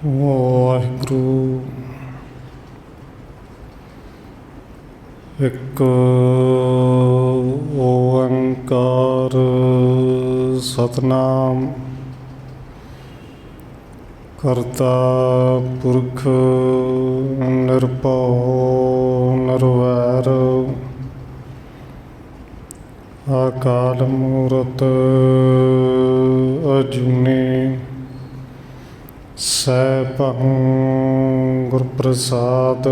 ਵਾਹਿਗੁਰੂ। ਇੱਕ ਓੰਕਾਰ ਸਤਿਨਾਮ ਕਰਤਾ ਪੁਰਖ ਨਿਰਭਉ ਨਿਰਵੈਰ ਅਕਾਲ ਮੂਰਤ ਅਜੂਨੀ ਸੈਭੰ ਗੁਰ ਪ੍ਰਸਾਦ।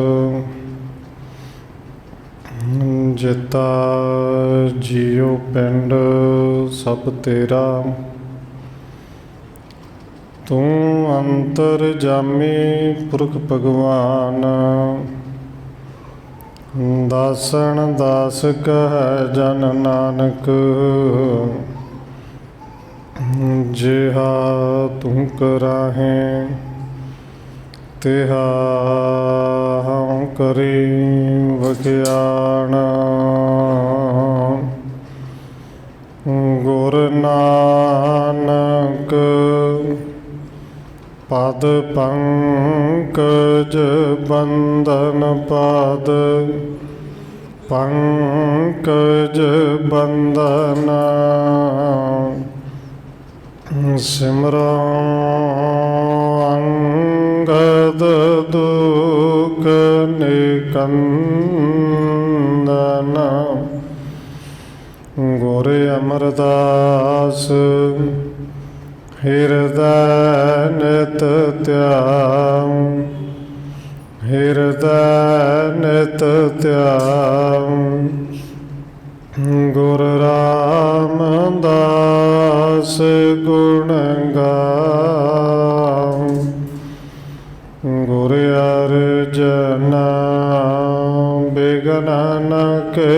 ਜਿਤਾ ਜੀਉ ਪਿੰਡ ਸਭ ਤੇਰਾ, ਤੂੰ ਅੰਤਰਜਾਮੀ ਪੁਰਖ ਭਗਵਾਨ। ਦਾਸਨ ਦਾਸ ਕਹੈ ਜਨ ਨਾਨਕ, ਜਿਹਾ ਤੂੰ ਕਰਾਹੇ ਤਿਹਾ ਹਉ ਕਰੀ ਵਖਿਆਣ। ਗੁਰ ਨਾਨਕ ਪਦ ਪੰਕਜ ਬੰਧਨ ਪਦ ਪੰਕਜ ਬੰਧਨ। ਸਿਮਰੋ ਅੰਗਦ ਦੁਖ ਨਿਕੰਦਨ। ਗੁਰ ਅਮਰਦਾਸ ਹਿਰਦੈ ਨਿਤ ਧਿਆਉ, ਹਿਰਦੈ ਨਿਤ ਧਿਆਉ। ਗੁਰ ਰਾਮਦਾਸ ਗੁਣ ਗਾਉ, ਗੁਰ ਅਰਜਨ ਬਿਘਨ ਕੇ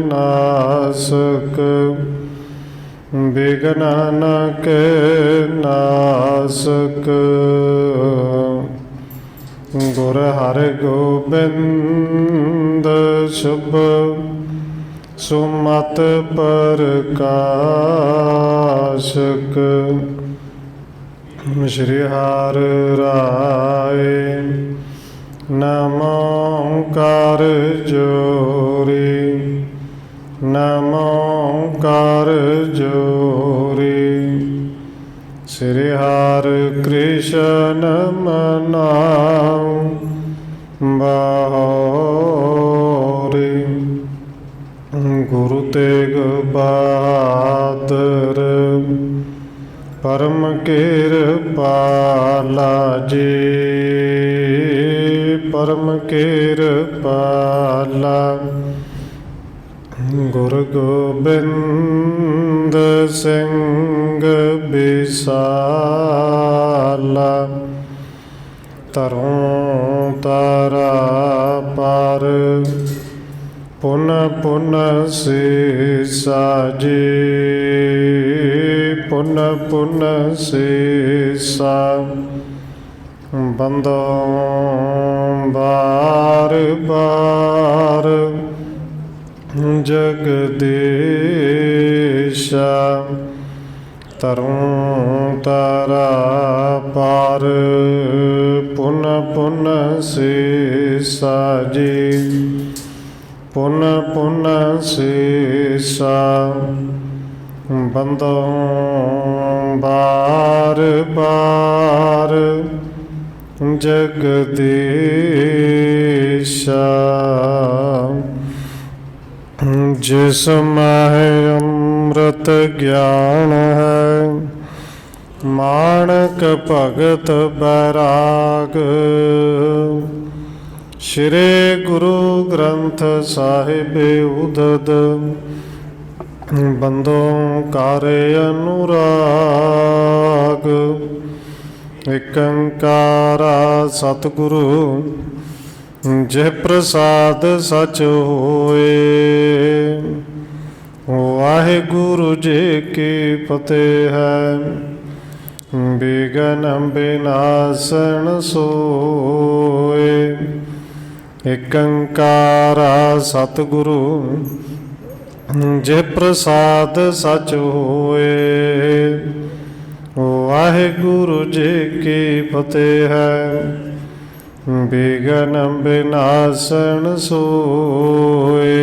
ਨਾਸਕ, ਬਿਘਨ ਕੇ ਨਾਸਕ। ਗੁਰ ਹਰਿਗੋਬਿੰਦ ਸ਼ੁਭ ਸੁਮਤ ਪ੍ਰਕਾਸ਼ਕ। ਸ਼੍ਰੀ ਹਰਿ ਰਾਇ ਨਮੋ ਓੰਕਾਰ ਜੋਰੀ, ਨਮੋ ਓੰਕਾਰ ਜੋਰੀ। ਸ਼੍ਰੀ ਹਰਿ ਕ੍ਰਿਸ਼ਨ ਮਨਾਉ ਬਾਹੁਰੀ। ਗੁਰੂ ਤੇਗ ਬਹਾਦਰ ਪਰਮ ਕਿਰਪਾਲਾ ਜੀ, ਪਰਮ ਕਿਰਪਾਲਾ। ਗੁਰੂ ਗੋਬਿੰਦ ਸਿੰਘ ਬਿਸਾਲਾ, ਤਰੋਂ ਤਾਰਾ ਪਰ ਪੁਨ ਪੁਨ ਸੀਸਾ ਜੀ, ਪੁਨ ਪੁਨ ਸੀਸਾ। ਬੰਦੋਂ ਬਾਰ ਬਾਰ ਜਗਦੀਸ਼ਾ, ਤਰੋਂ ਤਾਰਾ ਪਰ ਪੁਨ ਪੁਨ ਸੀਸਾ ਜੀ, ਪੁਨ ਪੁਨ ਸੀਸਾ। ਬੰਦੋਂ ਬਾਰ ਬਾਰ ਜਗਦੀਸ਼ਾ। ਜਿਸ ਮਹਿ ਅੰਮ੍ਰਿਤ ਗਿਆਨ ਹੈ, ਮਾਣਕ ਭਗਤ ਬੈਰਾਗ। ਸ਼੍ਰੀ ਗੁਰੂ ਗ੍ਰੰਥ ਸਾਹਿਬ ਉਦਦ, ਬੰਦੋਂ ਕਰ ਅਨੁਰਾਗ। ਇਕ ਓੰਕਾਰਾ ਸਤਿਗੁਰੂ ਜਿਹ ਪ੍ਰਸਾਦ ਸਚ ਹੋਏ। ਵਾਹਿਗੁਰੂ ਜੀ ਕੀ ਫਤਿਹ ਹੈ, ਬਿਘਨ ਬਿਨਾਸਨ ਸੋਏ। ਇਕ ਓੰਕਾਰਾ ਸਤਿਗੁਰੂ ਜੇ ਪ੍ਰਸਾਦ ਸਚ ਹੋਏ। वाहिगुरु जी की फतेह है। बिघन विनाशन सोए।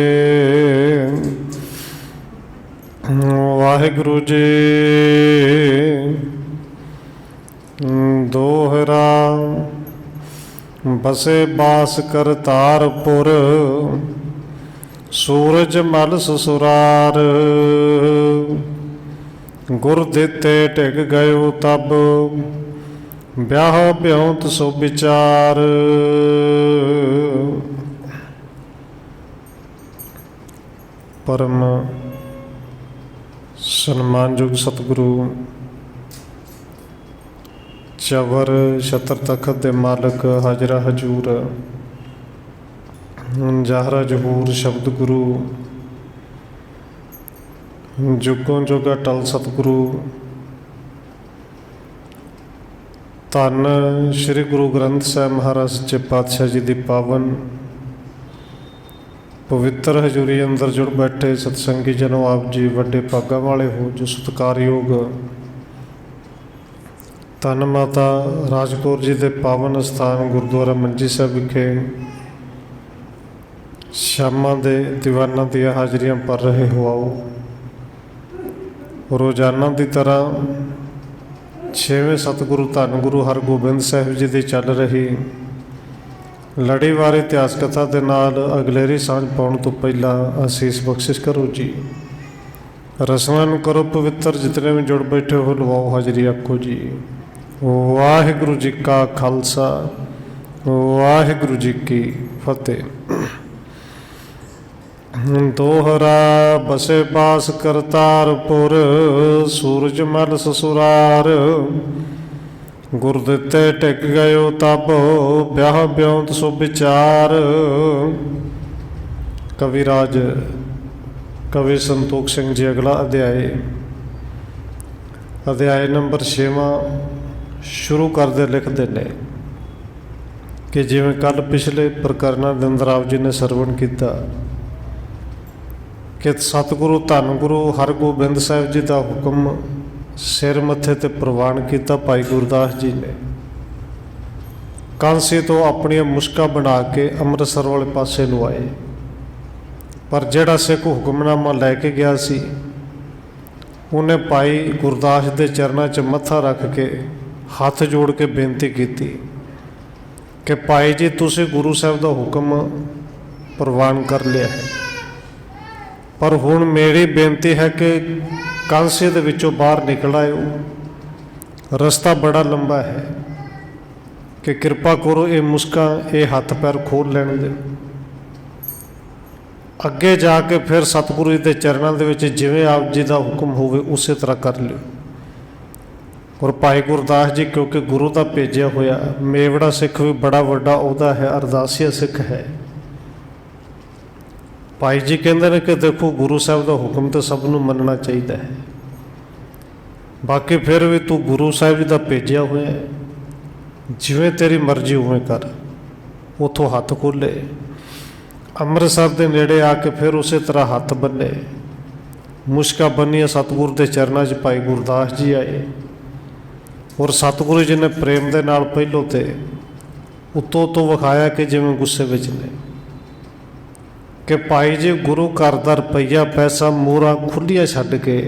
वाहिगुरु जी दोहरा बसे बास करतारपुर, सूरज मल ससुरार। गुर दिते टिक गयो तब, ब्याह ब्योंत सो विचार। परम सन्मानयोग सतगुरु चवर छत्र तखत दे मालक हाजरा हजूर जाहरा जहूर शब्द गुरु जुगों जुगा टल सतगुरु धन श्री गुरु ग्रंथ साहिब महाराज सच्चे पातशाह जी की पावन पवित्र हजूरी अंदर जुड़ बैठे सतसंगी जनों, आप जी वड्डे भागा वाले हो जो सत्कारयोग धन माता राजकौर जी के पावन स्थान गुरुद्वारा मंजी साहिब विखे शामां दे दीवाना दियां हाजरियां भर रहे हो। आओ रोजाना की तरह 6वें सतगुरु धन गुरु हरगोबिंद साहिब जी की चल रही लड़ीवार इतिहास कथा के नाल अगलेरी सांझ पाउण तो पहला आसीस बख्शिश करो जी। रसमां करो पवित्र, जितने भी जुड़ बैठे हो लवाओ हाजरी आखो जी। वाहिगुरु जी का खालसा वाहिगुरु जी की फतेह। दोहरा बसे बास करतारपुर, सूरज मल ससुरार। गुर दिते टिक गयो तब, ब्याह ब्योंत सो विचार। कविराज कवि संतोख सिंह जी अगला अध्याय नंबर 6वां शुरू करते लिखते हैं कि जिवें कल पिछले प्रकरणों के अंदर आप जी ने सरवण किया कि सतगुरु धन गुरु हरगोबिंद साहिब जी का हुक्म सिर मत्थे ते प्रवान किया भाई गुरदास जी ने। कांसी तो अपनी मुश्का बना के अमृतसर वाले पासे नूं आए, पर जिहड़ा सिख हुक्मनामा लैके गया सी उन्हें भाई गुरदास के चरणों च मत्था रख के हाथ जोड़ के बेनती की कि भाई जी तुसीं गुरु साहब का हुक्म प्रवान कर लिया है, पर हुण मेरी बेनती है कि कांसे दे विचों बाहर निकल आए। रस्ता बड़ा लंबा है कि कृपा करो ये मुश्का ये हाथ पैर खोल लैण दे। अगे जाके फिर सतगुरु जी के चरणों के विच जिवें आप जी का हुक्म होवे उस तरह कर लियो। और भाई गुरदास जी क्योंकि गुरु का भेजिया होया मेवड़ा सिख भी बड़ा वड्डा उहदा है, अरदासिया सिख है। भाई जी कहते हैं कि देखो गुरु साहब का हुक्म तो सबनों मनना चाहिए है, बाकी फिर भी तू गुरु साहब जी का भेजिया हुआ है, जिवें तेरी मर्जी उवें कर। उतों हथ खोले अमृतसर के नेड़े आके फिर उस तरह हथ बने मुश्का बनिया सतगुरु के चरणों च भाई गुरदास जी आए। और सतगुरु जी ने प्रेम के नाल पहलों तो उतों तो विखाया कि जिवें गुस्से विच ने कि भाई जी गुरु घर का रुपया पैसा मोहरा खुलिया छड्ड के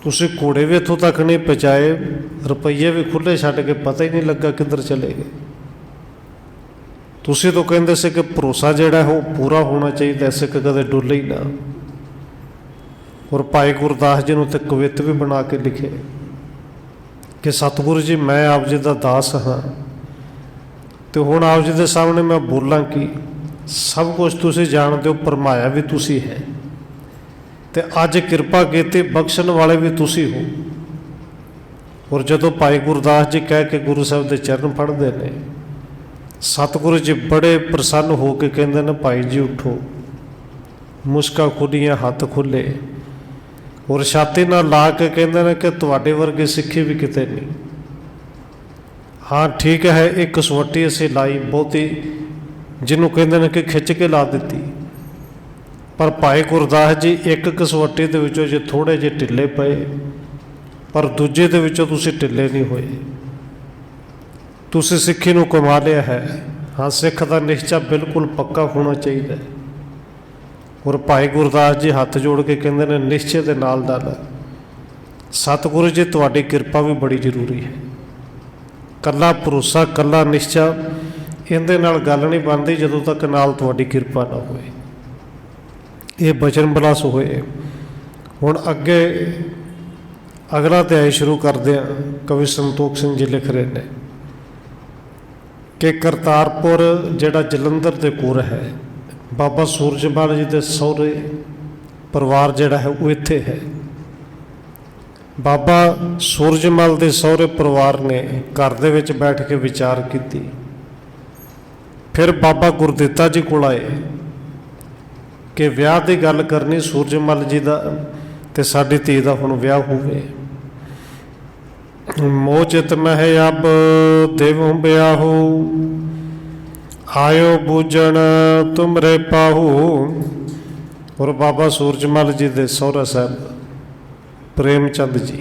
तुसीं घोड़े भी इत्थों तक नहीं पहुँचाए, रुपये भी खुले छड्ड के पता ही नहीं लगा किधर चले गए। तुसीं तो कहंदे सी कि भरोसा जिहड़ा है वो पूरा होना चाहिए, सिख कदे डुल्ले ही ना। और भाई गुरदास जी ने तो कवित भी बना के लिखे कि सतगुरु जी मैं आप जी का दास हाँ, तो हुण आप जी के सामने मैं बोलां कि सब कुछ तुसीं जानते हो, परमाया भी तुसीं है, तो अज कृपा कीती बख्शण वाले भी तुसीं हो। और जदों भाई गुरदास जी कह के गुरु साहब के चरण फड़ते हैं, सतगुरु जी बड़े प्रसन्न हो के कहते हैं भाई जी उठो। मुश्का खुलियां हथ खुले और छाती नाल ला के कहते हैं कि तुहाडे वर्गे सिक्खी भी किते नहीं। हाँ ठीक है, एक कसवटी असीं लाई बहुती जिन्हों कहते हैं कि खिंच के ला दी, पर भाई गुरदास जी एक कसवटी के विचों जो थोड़े जे ढिले पे पर दूजे दे विचों तुसीं ढिले नहीं होए। तुसीं सिੱਖੀ ਨੂੰ कमा लिया है। हाँ, सिख का निश्चा बिल्कुल पक्का होना चाहिए। और भाई गुरदास जी हाथ जोड़ के कहते हैं निश्चय के नाल सतगुरु जी तुहाडी किरपा भी बड़ी जरूरी है। कल्ला भरोसा कल्ला निश्चा इहदे नाल गल नहीं बनती जदों तक नाल तुहाडी किरपा ना होए। ये बचन बलास होए। हुण अगे अगला अध्याय शुरू करते हैं। कवि संतोख सिंह जी लिख रहे हैं कि करतारपुर जिहड़ा जलंधर के कोल है, बाबा सूरजमल जी के सहुरे परिवार जिहड़ा है वो इत्थे है। बाबा सूरजमल के सहुरे परिवार ने घर दे विच बैठ के विचार की। फिर बाबा गुरदित्ता जी कोल आए कि विआह की गल करनी, सूरजमल जी का ते साडी धी का हुण विआह होवे। मोचित मह अब देवों ब्याहू, आयो बूझण तुमरे पाहू। और बाबा सूरजमल जी के सहुरा साहब प्रेमचंद जी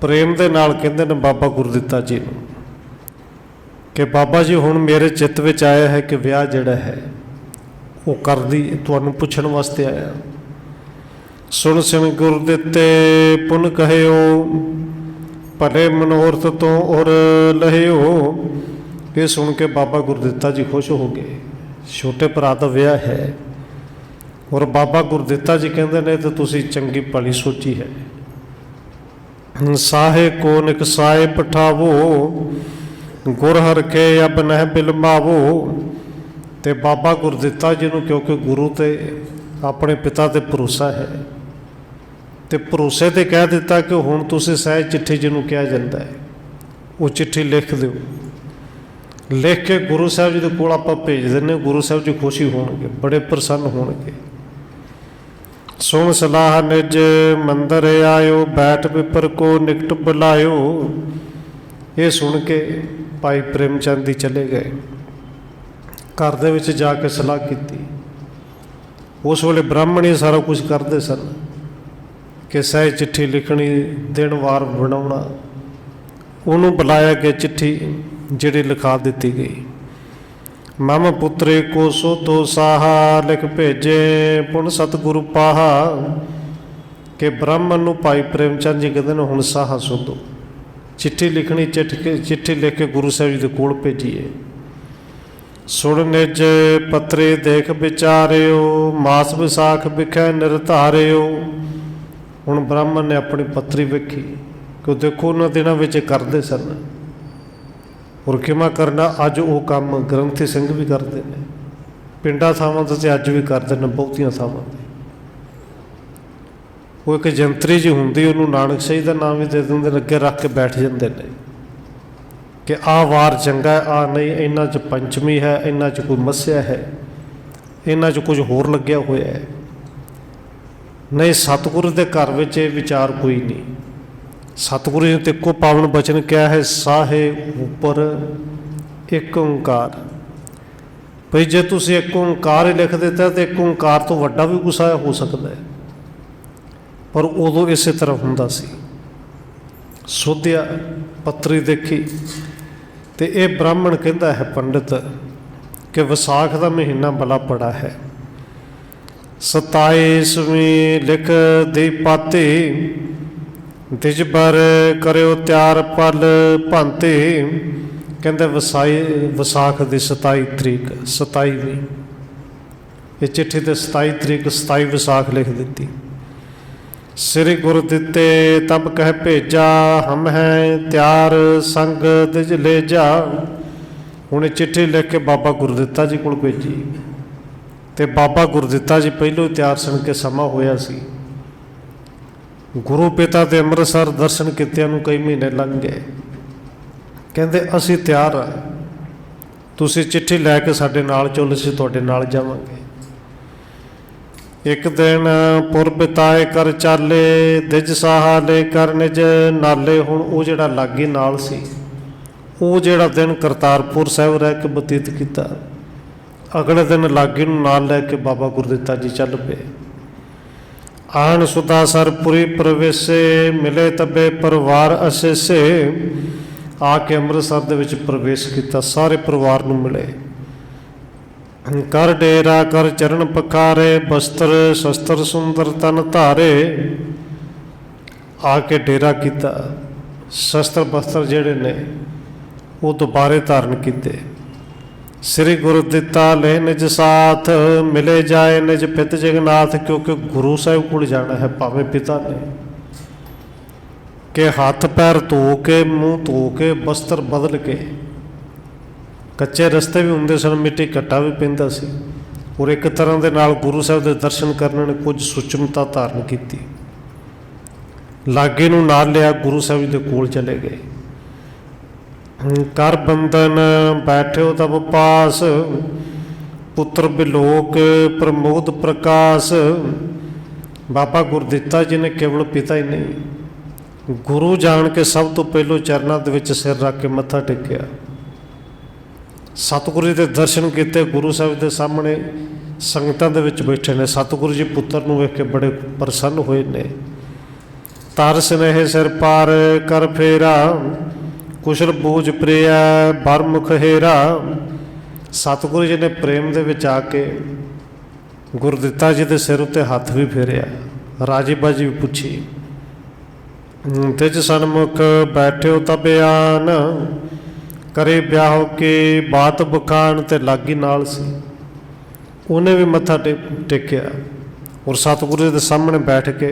प्रेम दे नाल कहंदे ने बाबा गुरदित्ता जी नूं कि बाबा जी हुण मेरे चित्त विच आया है कि विआह जिहड़ा है वो कर दी, तुहानूं पुछण वास्ते आया। सुन सुन गुरदित्ते पुन कहियो, भले मनोरथ तो और लहियो। ये सुन के बाबा गुरदित्ता जी खुश हो गए। छोटे भरा का विआह है और बाबा गुरदित्ता जी कहते ने तो तुसी चंगी भली सोची है। साहे को निक साए पठावो, गुर हर के अब नह बिलमावो। ते बाबा गुरदित्ता जी नूं क्योंकि गुरु ते अपने पिता ते भरोसा है ते भरोसे ते कह दिता कि हुण तुसीं सहज चिट्ठी जिन्हों कहा जाता है वो चिट्ठी लिख दो। लिख के गुरु साहब जी के कोल आपां भेज देने। गुरु साहब जी खुशी होणगे, बड़े प्रसन्न होणगे। सुन सलाह निज मंदिर आयो, बैठ पिपर को निकट बुलायो। ये सुन के भाई प्रेमचंद जी चले गए। घर दे विच जाके सलाह की। उस वेले ब्राह्मण ही सारा कुछ करते सन कि सहज चिट्ठी लिखनी, दिन वार बनाउणा। उन्होंने बुलाया कि चिट्ठी जिहड़ी लिखा दी गई। मम पुत्रे को सो तो साहा, लिख भेजे पुन सतगुरु पाहा। कि ब्राह्मण नूं भाई प्रेमचंद जी कहते हैं हुण साहा सुधो, चिट्ठी लिखनी, चिट्ठी लिख के गुरु साहब जी के कोल भेजीए। सुन निज पत्रे देख विचारियो, मास विसाख विखै निर्धारियो। हुण ब्राह्मण ने अपनी पत्री वेखी कि देखो उन्होंने दिनों में करते सन और किमा करना। अज वो काम ग्रंथी सिंह भी करते हैं, पिंडा थावां ते अज भी करते हैं, बहुतियां थावां ते। वो एक जंतरी जी हुंदी, उन्होंने नानक शाही का नाम भी दे देंगे, अगे रख के बैठ जाते हैं कि आ वार चंगा है, आ नहीं, इन्हां च पंचमी है, इन्हां च कोई मस्या है, इन्हां च कुछ होर लग्या होया है। नहीं, सतगुरु के घर में विचार कोई नहीं। सतगुरु ने तो एको पावन बचन क्या है, साहे उपर एक ओंकार। भाई जे तुसीं एक ओंकार ही लिख दिता तो एक ओंकार तो वड्डा भी गुस्सा हो सकता है, पर उदों इस तरह हुंदा सी। सोधिया पत्री देखी तो ये ब्राह्मण कहता है पंडित कि विसाख का महीना बड़ा बड़ा है। 27ਵੀਂ लिख दी पाती, दिज बर करो त्यार पल भांति। कहते विसाख की 27 तरीक 27ਵੀਂ, ये चिट्ठी तो 27 तरीक 27 विसाख लिख दी। श्री गुरु दिते तब कह भेजा, हम हैं त्यार संग दिज ले जा। हुण चिट्ठी लिख के बाबा गुरदित्ता जी को भेजी ते बाबा गुरदित्ता जी पहलों तैयार सन के समा होया सी। गुरु पिता के अमृतसर दर्शन कित्तियां नूं कई महीने लंघ गए। कहंदे असीं तैयार हाँ, तुसीं चिट्ठी लैके साडे नाल चलो, असीं तुहाडे नाल जावांगे। एक दिन पुर बिताए कर चाले, दिज साहा ले कर निज नाले। हुण वो जिहड़ा लागी नाल सी, वो जिहड़ा दिन करतारपुर साहिब रह के बतीत किया, अगले दिन लागी नूं नाल लैके बाबा गुरदित्ता जी चल पे। आन सुधा सरपुरी प्रवेशे मिले तबे परिवार असेसे। आके ਅੰਮ੍ਰਿਤਸਰ ਦੇ ਵਿੱਚ ਪ੍ਰਵੇਸ਼ ਕੀਤਾ, ਸਾਰੇ ਪਰਿਵਾਰ ਨੂੰ ਮਿਲੇ। कर डेरा कर चरण पखारे, बस्तर शस्त्र सुंदर तन धारे। आके डेरा किया, शस्त्र बस्तर जेड़े ने वो दोबारे धारण किए। श्री गुरु दिता ले निज साथ, मिले जाए निज पित जगन्नाथ। क्योंकि गुरु साहिब को जाना है, भावें पिता ने के हाथ पैर धो के मूँह धो के बस्तर बदल के, कच्चे रस्ते भी होंगे सन, मिट्टी घट्टा भी पैंदा सी, और एक तरह के नाल गुरु साहब के दर्शन करने ने कुछ सुचमता धारण की। लागे नूं नाल लिया, गुरु साहब जी के कोल चले गए। कर बंधन बैठे तब पास, पुत्र बिलोक प्रमोद प्रकाश। बाबा गुरदित्ता जी ने केवल पिता ही नहीं, गुरु जान के सब तो पहलों चरणों के विच सिर रख के मत्था टेकिया। सतगुरु के दर्शन किए, गुरु साहब के सामने संगतां दे विच बैठे ने। सतगुरु जी पुत्र नूं वेख के बड़े प्रसन्न होए ने। तर स्नेह सिर पार कर फेरा, कुशल बूझ प्रिय बरमुख हेरा। सतगुरु जी ने प्रेम दे विच आके गुरदित्ता जी के सिर उत्ते हथ भी फेरिया, राजी बाजी भी पुछी। तिज सन्मुख बैठे तब आन, करे ब्याह के बात बखान। ते लागी नाल सी, उन्हें भी मत्था टेकिया और सतगुरु के सामने बैठ के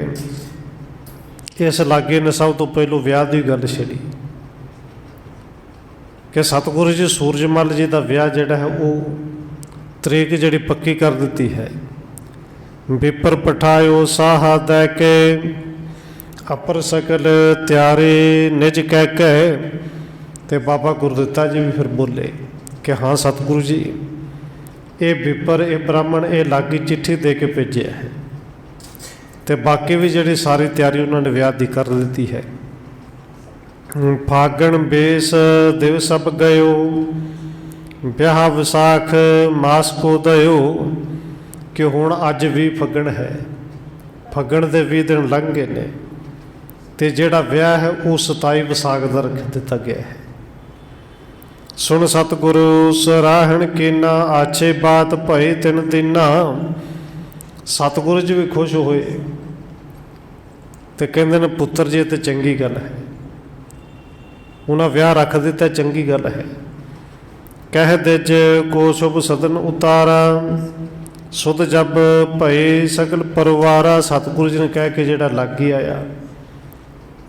इस लागे ने सब तो पहलों ब्याह की गल छेड़ी कि सतगुरु जी सूरजमल जी का ब्याह जिहड़ा है वो तरीक जिहड़ी पक्की कर दी है। विपर पठायो साहा दै के, अपर सकल त्यारे निज कह के। ते बाबा गुरदित्ता जी भी फिर बोले कि हाँ सतगुरु जी, ये विपर ये ब्राह्मण ये लागी चिट्ठी दे के भेजे है, तो बाकी भी जी सारी तैयारी उन्होंने विआह की कर दी है। फागण बेस दिवस अब गयो, ब्याह विसाख मास को दयो। कि हुण अज भी फगण है, फगण के 20 दिन लंघ गए ने, तो जिहड़ा विआह है वो 27 विसाख का रख दिता गया है। सुन सतगुरु सराहण कीना, आछे बात भई तिन दिना। सतगुरु जी भी खुश होए तो कहते ने पुत्र जी तो चंगी गल है, उन्हें विआह रख दिता, चंगी गल है। कह दिज को शुभ सदन उतारा, सुध जब भई सकल परिवारा। सतगुरु जी ने कह के जिहड़ा लागी आया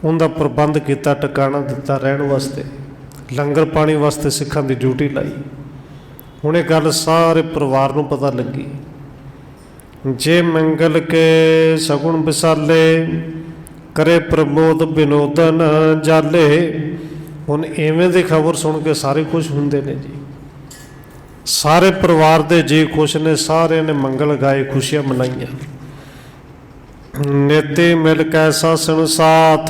उनका प्रबंध किया, टिकाणा दिता रहन वास्ते, लंगर पानी वास्ते सिखां की ड्यूटी लाई। हुण ये गल सारे परिवार नूं पता लगी। जे मंगल के सगुण विसाले, करे प्रमोद विनोदन जाले। हुण इवें दी खबर सुन के सारे खुश हुंदे ने जी, सारे परिवार दे जी खुश ने, सारे ने मंगल गाए, खुशियां मनाइयां। नेति मिल कैसा संसाथ,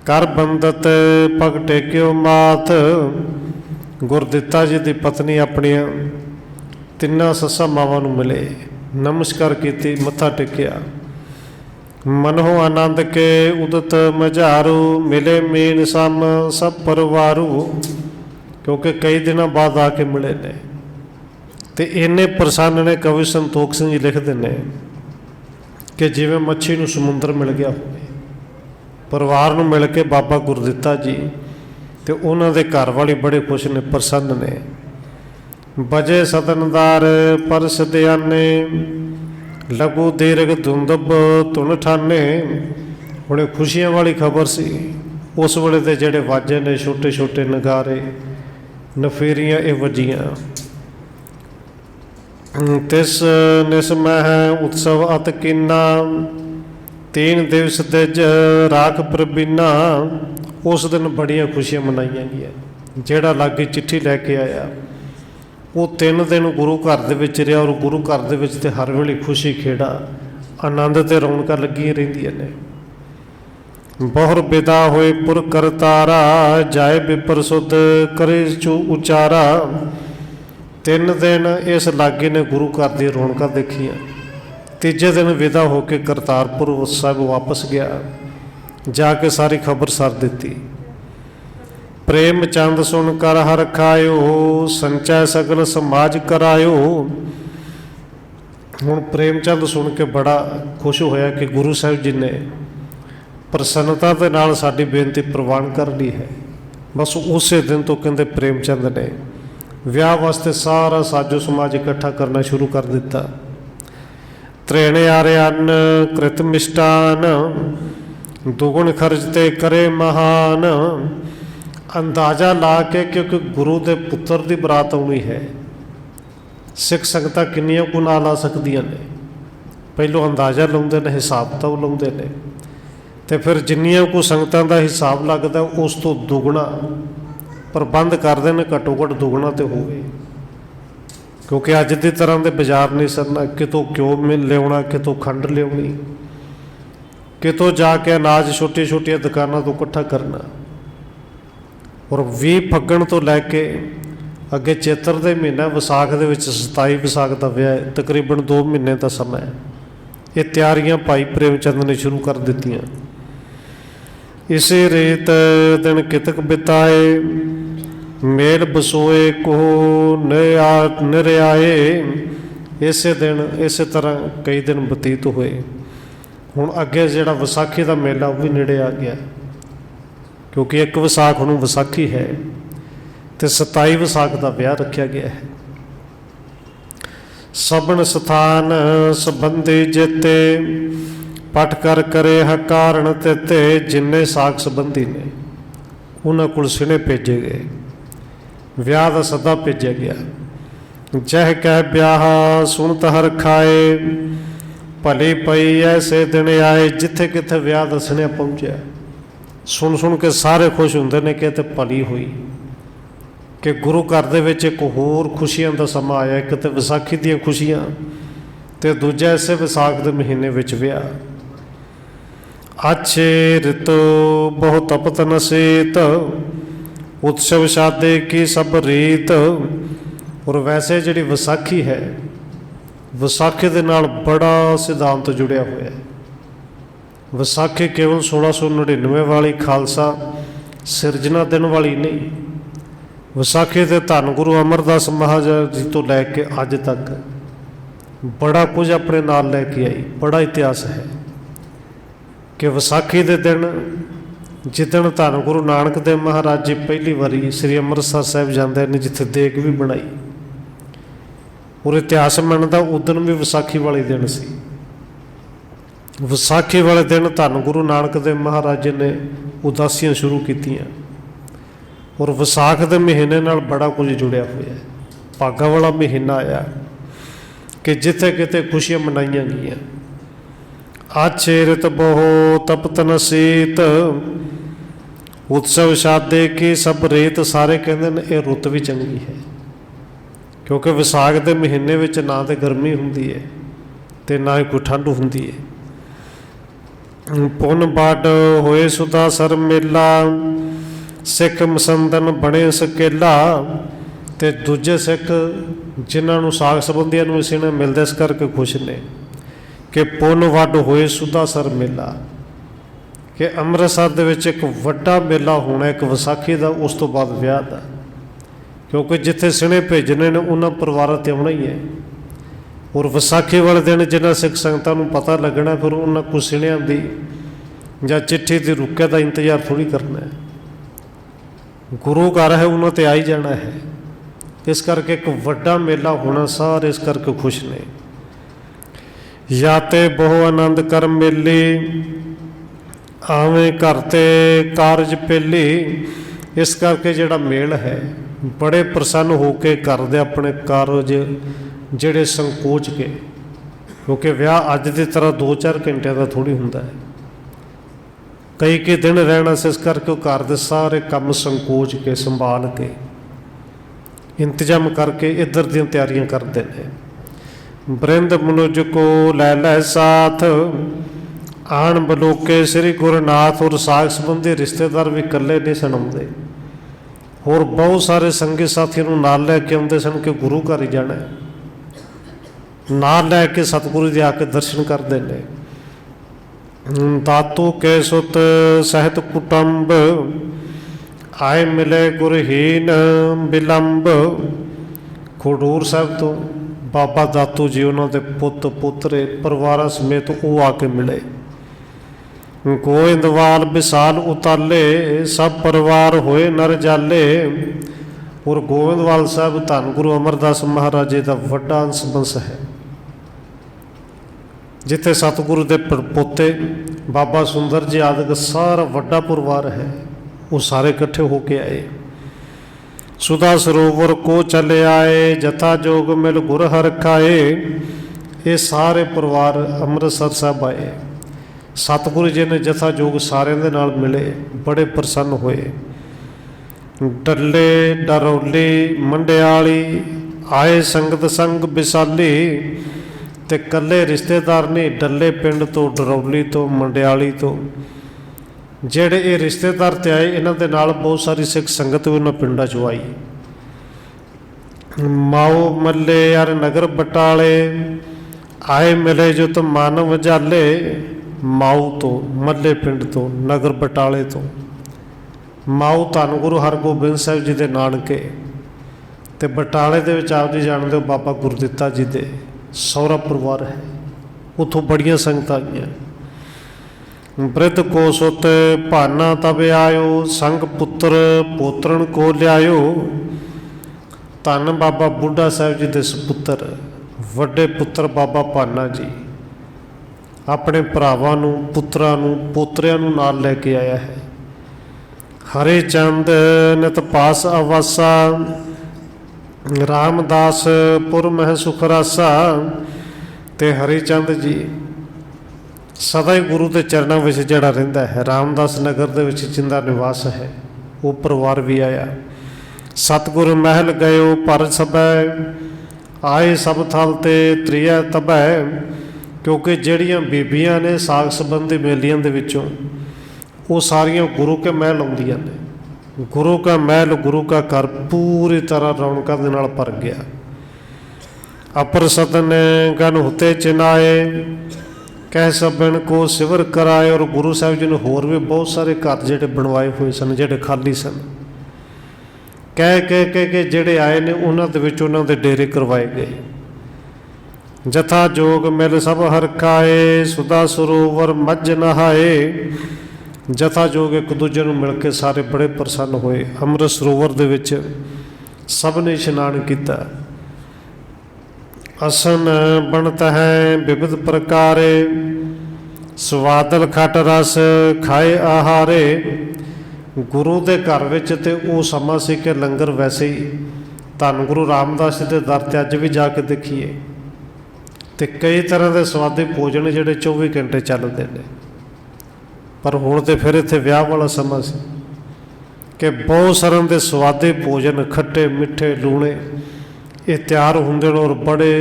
कर बंदत पग टेक्यो माथ। गुरदित्ता जी की पत्नी अपनी तिन्ना सस्सा मावां नूं मिले, नमस्कार की, मत्था टेकिया। मनहो आनंद के उदत मझारू, मिले मीन सम सब परिवारू। क्योंकि कई दिन बाद आके मिले ने, तो इन्ने प्रसन्न ने। कवि संतोख सिंह जी लिखते हैं कि जिवें मच्छी नूं समुंदर मिल गया होवे। परिवार नूं मिल के बाबा गुरदित्ता जी तो उन्हां दे घर वाले बड़े खुश ने, प्रसन्न ने। बजे सदनदार परस दयाने, लघु दीर्घ धुंदब धुन ठाने। हुणे खुशियां वाली खबर सी। उस वेले दे जिहड़े वाजे ने, छोटे छोटे नगारे नफेरियां ये वजियां। तिस निस मह उत्सव अत किन्ना, 3 दिवस तिज राख प्रबीना। उस दिन बड़ियां खुशियां मनाइयां गईयां। जिहड़ा लागे चिट्ठी लैके आया वो 3 दिन गुरु घर दे विच रहा, और गुरु घर दे विच ते हर वेले खुशी खेड़ा आनंद ते रौनकां लगियां रहिंदियां ने। बहुर विदा होए पुर करतारा, जाए विपर सुध करे चू उचारा। 3 दिन इस लागे ने गुरु घर दी रौनकां देखियां, ਤੀਜੇ ਦਿਨ ਵਿਦਾ ਹੋ ਕੇ ਕਰਤਾਰਪੁਰ ਸਾਹਿਬ ਵਾਪਸ ਗਿਆ। ਜਾ ਕੇ ਸਾਰੀ ਖਬਰ ਸਰ ਦਿੱਤੀ। ਪ੍ਰੇਮ ਚੰਦ ਸੁਣ ਕਰ ਹਰ ਖਾਇਓ, ਸੰਚੈ ਸਗਲ ਸਮਾਜ ਕਰਾਇਓ। ਹੁਣ ਪ੍ਰੇਮ ਚੰਦ ਸੁਣ ਕੇ ਬੜਾ ਖੁਸ਼ ਹੋਇਆ ਕਿ ਗੁਰੂ ਸਾਹਿਬ ਜੀ ਨੇ ਪ੍ਰਸੰਨਤਾ ਦੇ ਨਾਲ ਸਾਡੀ ਬੇਨਤੀ ਪ੍ਰਵਾਨ ਕਰ ਲਈ ਹੈ। ਬਸ ਉਸੇ ਦਿਨ ਤੋਂ ਕਹਿੰਦੇ ਪ੍ਰੇਮ ਚੰਦ ਨੇ ਵਿਆਹ ਵਾਸਤੇ ਸਾਰਾ ਸਾਜੋ ਸਮਾਜ ਇਕੱਠਾ ਕਰਨਾ ਸ਼ੁਰੂ ਕਰ ਦਿੱਤਾ। ਤ੍ਰੇਣੇ ਆਰੇ ਅੰਨ ਕ੍ਰਿਤ ਮਿਸ਼ਟਾਨ, ਦੁਗਣ ਖਰਚ ਤੇ ਕਰੇ ਮਹਾਨ। ਅੰਦਾਜ਼ਾ ਲਾ ਕੇ, ਕਿਉਂਕਿ ਗੁਰੂ ਦੇ ਪੁੱਤਰ ਦੀ ਬਰਾਤ ਆਉਣੀ ਹੈ, ਸਿੱਖ ਸੰਗਤਾਂ ਕਿੰਨੀਆਂ ਕੁ ਨਾਲ ਆ ਸਕਦੀਆਂ ਨੇ, ਪਹਿਲੋਂ ਅੰਦਾਜ਼ਾ ਲਾਉਂਦੇ ਨੇ, ਹਿਸਾਬ ਤਾਂ ਲਾਉਂਦੇ ਨੇ, ਅਤੇ ਫਿਰ ਜਿੰਨੀਆਂ ਕੁ ਸੰਗਤਾਂ ਦਾ ਹਿਸਾਬ ਲੱਗਦਾ ਉਸ ਤੋਂ ਦੁੱਗਣਾ ਪ੍ਰਬੰਧ ਕਰਦੇ ਨੇ, ਘੱਟੋ ਘੱਟ ਦੁੱਗਣਾ ਤੇ ਹੋਵੇ। ਕਿਉਂਕਿ ਅੱਜ ਦੀ ਤਰ੍ਹਾਂ ਦੇ ਬਾਜ਼ਾਰ ਨਹੀਂ ਸਰਨਾ, ਕਿਤੋਂ ਘਿਓ ਲਿਆਉਣਾ, ਕਿਤੋਂ ਖੰਡ ਲਿਆਉਣੀ, ਕਿਤੋਂ ਜਾ ਕੇ ਅਨਾਜ ਛੋਟੀਆਂ ਛੋਟੀਆਂ ਦੁਕਾਨਾਂ ਤੋਂ ਇਕੱਠਾ ਕਰਨਾ। ਔਰ 20 ਫੱਗਣ ਤੋਂ ਲੈ ਕੇ ਅੱਗੇ ਚੇਤਰ ਦੇ ਮਹੀਨਾ ਵਿਸਾਖ ਦੇ ਵਿੱਚ 27 ਵਿਸਾਖ ਦਾ ਵਿਆਹ ਹੈ, ਤਕਰੀਬਨ 2 ਮਹੀਨੇ ਦਾ ਸਮਾਂ ਹੈ। ਇਹ ਤਿਆਰੀਆਂ ਭਾਈ ਪ੍ਰੇਮ ਚੰਦ ਨੇ ਸ਼ੁਰੂ ਕਰ ਦਿੱਤੀਆਂ। ਇਸੇ ਰੇਤ ਦਿਨ ਕਿਤਕ ਬਿਤਾਏ, ਮੇਲ ਬਸੋਏ ਕੋ ਨਿਰਿਆਏ। ਇਸੇ ਦਿਨ ਇਸੇ ਤਰ੍ਹਾਂ ਕਈ ਦਿਨ ਬਤੀਤ ਹੋਏ। ਹੁਣ ਅੱਗੇ ਜਿਹੜਾ ਵਿਸਾਖੀ ਦਾ ਮੇਲਾ ਉਹ ਵੀ ਨੇੜੇ ਆ ਗਿਆ, ਕਿਉਂਕਿ 1 ਵਿਸਾਖ ਨੂੰ ਵਿਸਾਖੀ ਹੈ ਅਤੇ 27 ਵਿਸਾਖ ਦਾ ਵਿਆਹ ਰੱਖਿਆ ਗਿਆ ਹੈ। ਸਭਨ ਸਥਾਨ ਸੰਬੰਧੀ ਜੇਤੇ, ਪਟ ਕਰ ਕਰੇ ਹਕਾਰਨ ਤੇ। ਜਿੰਨੇ ਸਾਕ ਸੰਬੰਧੀ ਨੇ ਉਹਨਾਂ ਕੋਲ ਸਿਣੇ ਭੇਜੇ ਗਏ, ਵਿਆਹ ਦਾ ਸੱਦਾ ਭੇਜਿਆ ਗਿਆ। ਜਹ ਕਹਿ ਵਿਆਹ ਸੁਣਤ ਹਰ ਖਾਏ, ਭਲੀ ਪਈ ਐਸੇ ਦਿਨ ਆਏ। ਜਿੱਥੇ ਕਿੱਥੇ ਵਿਆਹ ਦਾ ਸੁਨੇਹਾ ਪਹੁੰਚਿਆ, ਸੁਣ ਕੇ ਸਾਰੇ ਖੁਸ਼ ਹੁੰਦੇ ਨੇ ਕਿ ਤੇ ਭਲੀ ਹੋਈ, ਕਿ ਗੁਰੂ ਘਰ ਦੇ ਵਿੱਚ ਇੱਕ ਹੋਰ ਖੁਸ਼ੀਆਂ ਦਾ ਸਮਾਂ ਆਇਆ। ਇੱਕ ਤਾਂ ਵਿਸਾਖੀ ਦੀਆਂ ਖੁਸ਼ੀਆਂ, ਅਤੇ ਦੂਜਾ ਇਸੇ ਵਿਸਾਖ ਦੇ ਮਹੀਨੇ ਵਿੱਚ ਵਿਆਹ। ਅੱਛੇ ਰਿਤੁ ਬਹੁ ਤਪਤ ਨਸੀਤ, ਉਤਸਵ ਸ਼ਾਦੇ ਕੀ ਸਭ ਰੀਤ। ਔਰ ਵੈਸੇ ਜਿਹੜੀ ਵਿਸਾਖੀ ਹੈ, ਵਿਸਾਖੀ ਦੇ ਨਾਲ ਬੜਾ ਸਿਧਾਂਤ ਜੁੜਿਆ ਹੋਇਆ ਹੈ। ਵਿਸਾਖੀ ਕੇਵਲ 1699 ਵਾਲੀ ਖਾਲਸਾ ਸਿਰਜਣਾ ਦਿਨ ਵਾਲੀ ਨਹੀਂ, ਵਿਸਾਖੀ ਦੇ ਧੰਨ ਗੁਰੂ ਅਮਰਦਾਸ ਮਹਾਰਾਜ ਜੀ ਤੋਂ ਲੈ ਕੇ ਅੱਜ ਤੱਕ ਬੜਾ ਕੁਝ ਆਪਣੇ ਨਾਲ ਲੈ ਕੇ ਆਈ। ਬੜਾ ਇਤਿਹਾਸ ਹੈ ਕਿ ਵਿਸਾਖੀ ਦੇ ਦਿਨ, ਜਿੱਦਣ ਧੰਨ ਗੁਰੂ ਨਾਨਕ ਦੇਵ ਮਹਾਰਾਜ ਜੀ ਪਹਿਲੀ ਵਾਰੀ ਸ੍ਰੀ ਅੰਮ੍ਰਿਤਸਰ ਸਾਹਿਬ ਜਾਂਦੇ ਨੇ, ਜਿੱਥੇ ਦੇਗ ਵੀ ਬਣਾਈ, ਔਰ ਇਤਿਹਾਸ ਮੰਨਦਾ ਉਦਣ ਵੀ ਵਿਸਾਖੀ ਵਾਲੇ ਦਿਨ ਸੀ। ਵਿਸਾਖੀ ਵਾਲੇ ਦਿਨ ਧੰਨ ਗੁਰੂ ਨਾਨਕ ਦੇਵ ਮਹਾਰਾਜ ਜੀ ਨੇ ਉਦਾਸੀਆਂ ਸ਼ੁਰੂ ਕੀਤੀਆਂ। ਔਰ ਵਿਸਾਖ ਦੇ ਮਹੀਨੇ ਨਾਲ ਬੜਾ ਕੁਝ ਜੁੜਿਆ ਹੋਇਆ ਹੈ। ਭਾਗਾਂ ਵਾਲਾ ਮਹੀਨਾ ਆਇਆ ਕਿ ਜਿੱਥੇ ਕਿਤੇ ਖੁਸ਼ੀਆਂ ਮਨਾਈਆਂ ਗਈਆਂ। ਆਛੇ ਰਿਤ ਬਹੁ ਤਪਤ ਨਸੀਤ, ਉਤਸਵ ਸ਼ਾਦੇ ਕੀ ਸਭ ਰੀਤ। ਸਾਰੇ ਕਹਿੰਦੇ ਨੇ ਇਹ ਰੁੱਤ ਵੀ ਚੰਗੀ ਹੈ, ਕਿਉਂਕਿ ਵਿਸਾਖ ਦੇ ਮਹੀਨੇ ਵਿੱਚ ਨਾ ਤਾਂ ਗਰਮੀ ਹੁੰਦੀ ਹੈ ਅਤੇ ਨਾ ਹੀ ਕੋਈ ਠੰਡ ਹੁੰਦੀ ਹੈ। ਪੁੰਨ ਬਾਟ ਹੋਏ ਸੁਦਾ ਸਰ ਮੇਲਾ, ਸਿੱਖ ਮਸੰਦਨ ਬਣੇ ਸਕੇਲਾ। ਅਤੇ ਦੂਜੇ ਸਿੱਖ ਜਿਨ੍ਹਾਂ ਨੂੰ ਸਾਕ ਸੰਬੰਧੀਆਂ ਨੂੰ ਇਸੇ ਨੇ ਮਿਲਦੇ, ਇਸ ਕਰਕੇ ਖੁਸ਼ ਨੇ ਕਿ ਪੁੰਨ ਵੱਡ ਹੋਏ ਸੁਦਾ ਸਰ ਮੇਲਾ, ਕਿ ਅੰਮ੍ਰਿਤਸਰ ਦੇ ਵਿੱਚ ਇੱਕ ਵੱਡਾ ਮੇਲਾ ਹੋਣਾ ਇੱਕ ਵਿਸਾਖੀ ਦਾ, ਉਸ ਤੋਂ ਬਾਅਦ ਵਿਆਹ ਦਾ। ਕਿਉਂਕਿ ਜਿੱਥੇ ਸਿਣੇ ਭੇਜਣੇ ਨੇ ਉਹਨਾਂ ਪਰਿਵਾਰਾਂ 'ਤੇ ਆਉਣਾ ਹੀ ਹੈ। ਔਰ ਵਿਸਾਖੀ ਵਾਲੇ ਦਿਨ ਜਿਹਨਾਂ ਸਿੱਖ ਸੰਗਤਾਂ ਨੂੰ ਪਤਾ ਲੱਗਣਾ, ਫਿਰ ਉਹਨਾਂ ਕੋਲ ਸਿਣਿਆਂ ਦੀ ਜਾਂ ਚਿੱਠੀ ਦੀ ਰੁਕੇ ਦਾ ਇੰਤਜ਼ਾਰ ਥੋੜ੍ਹੀ ਕਰਨਾ ਹੈ। ਗੁਰੂ ਘਰ ਹੈ, ਉਹਨਾਂ 'ਤੇ ਆ ਹੀ ਜਾਣਾ ਹੈ। ਇਸ ਕਰਕੇ ਇੱਕ ਵੱਡਾ ਮੇਲਾ ਹੋਣਾ, ਸਾਰੇ ਇਸ ਕਰਕੇ ਖੁਸ਼ ਨੇ। ਯਾਤੇ ਬਹੁ ਆਨੰਦ ਕਰ ਮੇਲੀ, ਆਵੇਂ ਘਰ 'ਤੇ ਕਾਰਜ ਪਹਿਲੀ। ਇਸ ਕਰਕੇ ਜਿਹੜਾ ਮੇਲ ਹੈ, ਬੜੇ ਪ੍ਰਸੰਨ ਹੋ ਕੇ ਕਰਦੇ ਆਪਣੇ ਕਾਰਜ ਜਿਹੜੇ ਸੰਕੋਚ ਕੇ, ਕਿਉਂਕਿ ਵਿਆਹ ਅੱਜ ਦੀ ਤਰ੍ਹਾਂ 2-4 ਘੰਟਿਆਂ ਦਾ ਥੋੜ੍ਹੀ ਹੁੰਦਾ ਹੈ, ਕਈ ਦਿਨ ਰਹਿਣਾ ਸੀ। ਇਸ ਕਰਕੇ ਉਹ ਘਰ ਦੇ ਸਾਰੇ ਕੰਮ ਸੰਕੋਚ ਕੇ, ਸੰਭਾਲ ਕੇ, ਇੰਤਜ਼ਾਮ ਕਰਕੇ ਇੱਧਰ ਦੀਆਂ ਤਿਆਰੀਆਂ ਕਰਦੇ ਨੇ। ਬਰਿੰਦ ਮਨੁਜ ਕੋ ਲੈ ਲੈ ਸਾਥ, ਆਣ ਬਲੋਕੇ ਸ੍ਰੀ ਗੁਰਨਾਥ। ਔਰ ਸਾਕ ਸੰਬੰਧੀ ਰਿਸ਼ਤੇਦਾਰ ਵੀ ਇਕੱਲੇ ਨਹੀਂ ਸੁਣਾਉਂਦੇ, ਹੋਰ ਬਹੁਤ ਸਾਰੇ ਸੰਗੀ ਸਾਥੀਆਂ ਨੂੰ ਨਾਲ ਲੈ ਕੇ ਆਉਂਦੇ ਸਨ ਕਿ ਗੁਰੂ ਘਰ ਹੀ ਜਾਣਾ। नाल लैके सतगुरु जी आके दर्शन करते हैं। दातू के सुत सहित कुटुंब आए मिले गुरहीन विलंब। खडूर साहब तो बाबा दातू जी उन्होंने पुत पुत्रे परिवार समेत वो आके मिले। गोइंदवाल विशाल उताले सब परिवार होए नर जाले। और गोविंदवाल साहब धन गुरु अमरदास महाराज जी का वड्डा अंश बंश है, जिथे सतगुरु के पोते बाबा सुंदर जी आदि सारा वड्डा परिवार है, वो सारे इकट्ठे होके आए। सुधा सरोवर को चले आए जथा जोग मिल गुर हर खाए। ये सारे परिवार अमृतसर साहब आए। सतगुरु जी ने जथा जोग सारे दे नाल मिले, बड़े प्रसन्न होए। डल्ले डरौली मंडियाली आए संगत संग विशाली। ते कल्ले रिश्तेदार ने डल्ले पिंड तो डरौली तो मंडियाली तो जेड़े ये रिश्तेदार ते आए, इन्हां दे नाल बहुत सारी सिख संगत भी उन्हां पिंडां चों आई। माओ मल्ले यार नगर बटाले आए मिले जो तो मानव जाले। माऊ तो मल्ले पिंड तो नगर बटाले तो माऊ धन गुरु हरगोबिंद साहब जी के नानके ते बटाले दे विच आप जी जानते हो बाबा गुरदित्ता जी दे सौरा परिवार है, उतों बड़ियां संगत आईयां। वृद्ध को सुत भाना तब आयो संग पुत्र पोत्रन को लियायो। धन बाबा बुढ़ा साहब जी दे सपुत्र वड्डे पुत्र बाबा भाना जी अपने भरावां नूं पुत्रां नूं पोतरियां नूं नाल लैके आया है। हरे चंद नित पास अवासा रामदास पुर मह सुख रासा। ते हरिचंद जी सदा ही गुरु के चरणों में जड़ा रहिंदा है। रामदास नगर दे विच जिंदा निवास है, वो परिवार भी आया। सतगुरु महल गयो पर सबै आए सब थल ते त्रिया तबै। क्योंकि जड़ियाँ बीबियां ने साग संबंधी मेलियां दे विचों वो सारियां गुरु के महल आउंदियां ने। गुरु का महल गुरु का घर पूरी तरह रौनकों के नाल भर गया। अपर सदन गन होते चिनाए कह सबन को सिवर कराए। और गुरु साहब जी ने होर भी बहुत सारे घर जेडे बनवाए हुए सन, जेडे खाली सन, कह के जेडे आए ने उन्हां दे विच उन्हां दे डेरे करवाए गए। जथा जोग मिल सब हर खाए सुधा सरोवर मज नहाए। जथा जोग एक दूजे नूं मिल के सारे बड़े प्रसन्न होए। अमृत सरोवर दे विच सब ने इशनान किया। असन बनत है विविध प्रकारे स्वादल खट रस खाए आहारे। गुरु के घर विच ते वो समा सी कि लंगर वैसे ही धन गुरु रामदास जी के दर ते अज भी जाके देखिए तो कई तरह के स्वादी भोजन जिहड़े 24 घंटे चलते हैं। पर हुण तो फिर इत्थे विआह वाला समा सी कि बहुत सारे के स्वादी भोजन खट्टे मिठे लूणे ये तैयार होंदे ने और बड़े